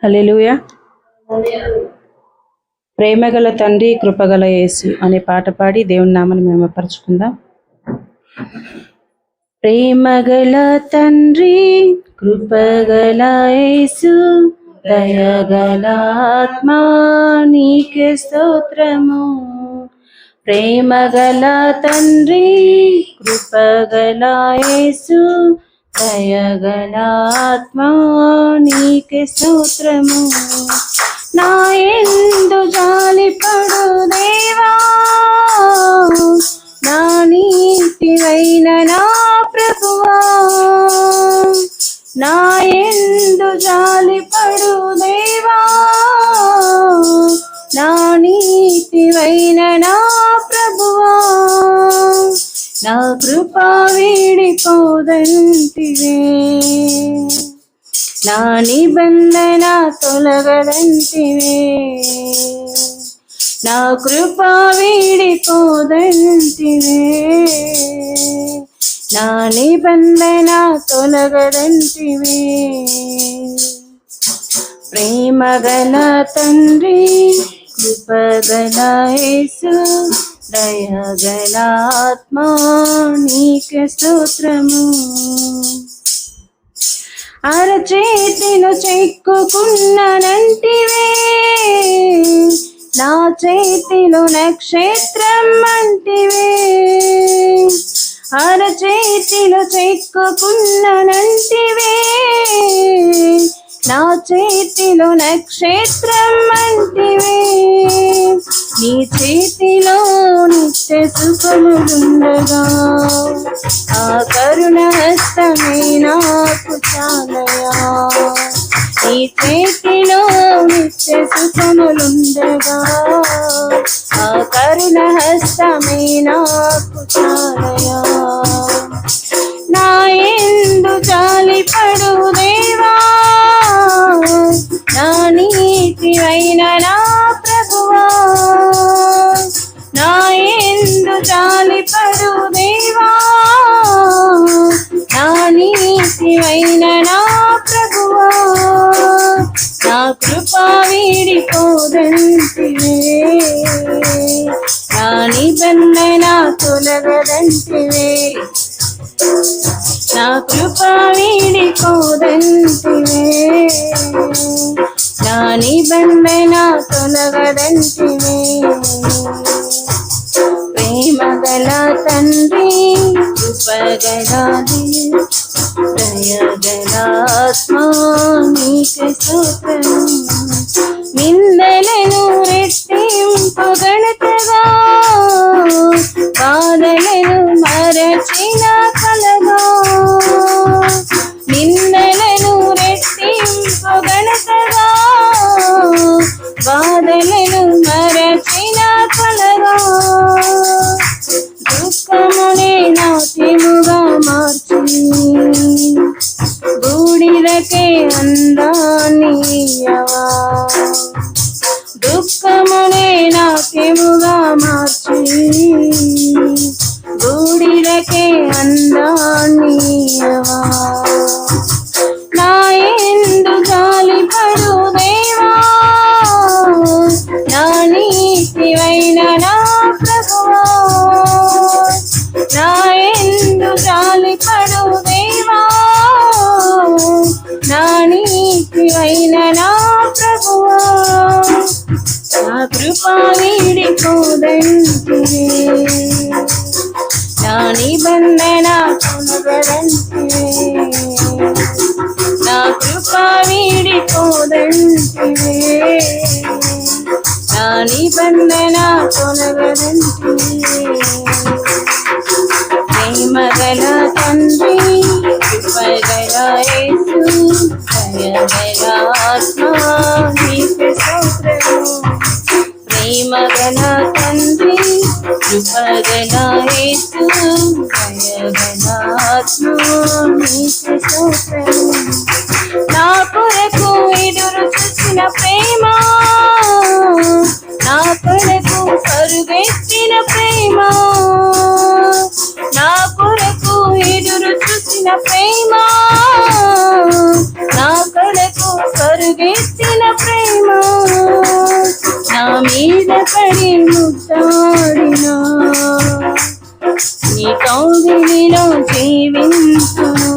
హల్లెలూయా. ప్రేమగల తండ్రి కృపగల యేసు అనే పాట పాడి దేవుని నామని మహిమపరచుకుందాం. ప్రేమగల తండ్రి కృపగల యేసు దయగల ఆత్మా నీకే స్తోత్రము. ప్రేమగల తండ్రి కృపగల యేసు దయగల ఆత్మా నీకే స్తోత్రము. నా యందు జాలిపడు దేవా, నా నీతివైన నా ప్రభువా, నా యందు జాలిపడు దేవా, నా నీతివైన నా ప్రభువా, నా కృపా వీడిపోదంటివే, నా నిబంధన తొలగదంటివే, నా కృపా వీడిపోదంటివే, నా నిబంధన తొలగదంటివే. ప్రేమగల తండ్రి కృపగల యేసు దయగల ఆత్మా నీకే స్తోత్రము. అరచేతిలో చెక్కుకున్ననంటివే, నా చేతిలో నక్షత్రం అంటివే, అరచేతిలో చెక్కుకున్ననంటివే, నా చేతిలో నక్షత్రం అంటివే, నీ చేతిలో నిత్య సుఖములుండగా ఆ కరుణ హస్తమే నాకు చాలయా. నీ చేతిలో నిత్య సుఖములుండగా ఆ కరుణ హస్తమే నాకు చాలయా. నా యందు జాలిపడు దేవా, నా నీతివైన నా ప్రభువా, నా యందు జాలిపడు దేవా, నా నీతివైన నా ప్రభువా, నా కృపా వీడిపోదంటివే, నా నిబంధన తొలగదంటివే, నా కృపా వీడిపోదంటివే, నా నిబంధన తొలగదంటివే. ప్రేమగల తండ్రి కృపగల దయగల ఆత్మా నీకే స్తోత్రము. నిందలను రెట్టింపుగణతగా, బాధలను మరచిన కలగా, నిందలను రెట్టింపుగణతగా, బాధలను మరచిన కలగా, దుఃఖమునే నాట్యముగా మార్చి బూడిదకే అందాన్ని ఇయ్యవా, దుఃఖమునే నాట్యముగా మార్చి బూడిదకే అందాన్ని ఇయ్యవా. నా యందు జాలిపడు దేవా, నా నీతివైన నా ప్రభువా, నా యందు జాలిపడు దేవా, నా నీతివైన నా ప్రభువా, నా కృపా వీడిపోదంటివే, నా నిబంధన తొలగదంటివే, నా కృపా వీడిపోదంటివే, నా నిబంధన తొలగదంటివే. ప్రేమగల తండ్రి కృపగల యేసు దయగల ఆత్మా నీకే స్తోత్రము. ప్రేమగల తండ్రి కృపగల యేసు దయగల ఆత్మా నీకే స్తోత్రము. నా కొరకు ఎదురు చూసిన ప్రేమ, నా కొరకు పరుగెత్తిన ప్రేమ, నా కొరకు ఎదురు చూసిన ప్రేమ, నా కొరకు పరుగెత్తిన పరుగెత్తిన ప్రేమ నా మీద పడి ముద్దాడినా నీ కౌగిలిలో జీవించును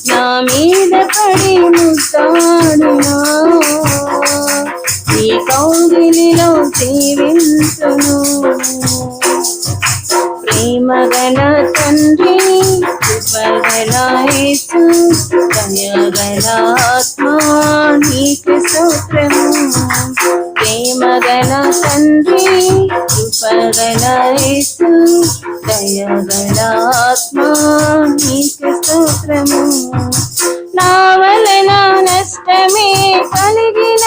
నా మీద పడి ముద్దాడినా నీ కౌగిలిలో జీవించును ప్రేమగల తండ్రి కృపగల యేసు దయగల ఆత్మా నీకు స్తోత్రము ప్రేమగల తండ్రి కృపగల యేసు దయగల ఆత్మా నీకు స్తోత్రము నా వలన నష్టమే కలిగిన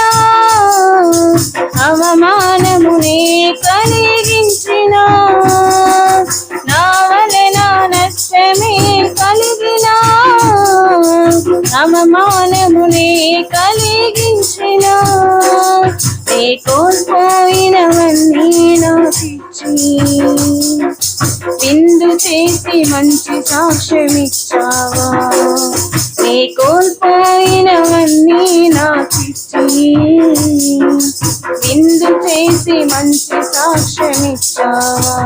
అవమానమునే కలిగించిన నా వలన నష్టమే కలిగిన అవమానమునే కలిగించిన నీ కోల్పోయినవన్నీ నాకిచ్చి విందు చేసి మంచి సాక్ష్యమిచ్చావా నీ కోల్పోయినవన్నీ నాకిచ్చి విందు చేసి మంచి సాక్ష్యమిచ్చావా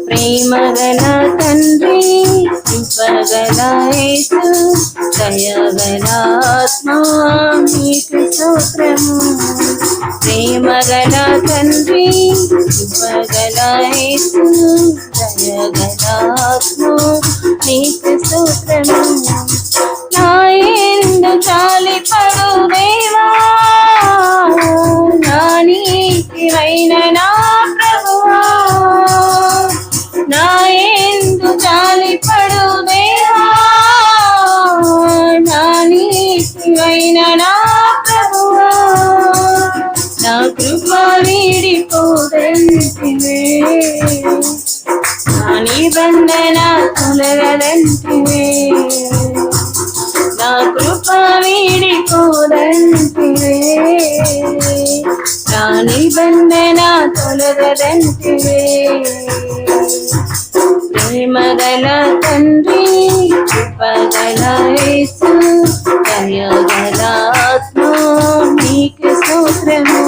ప్రేమగల తండ్రి కృపగల యేసు దయగల ఆత్మా నీకు స్తోత్రము ప్రేమగల తండ్రి కృపగల యేసు దయగల ఆత్మా నీకు స్తోత్రము నా యందు జాలిపడు దేవా నా నీతివైన నా ప్రభువా నా యందు జాలిపడు దేవా నా నీతివైన నా ప్రభువా నా కృప వీడిపోదంటివే నా నిబంధన తొలగదంటివే నా కృప వీడిపోదంటివే నా నిబంధన తొలగదంటివే ప్రేమగల తండ్రి కృపగల యేసు దయగల ఆత్మా నీకు స్తోత్రము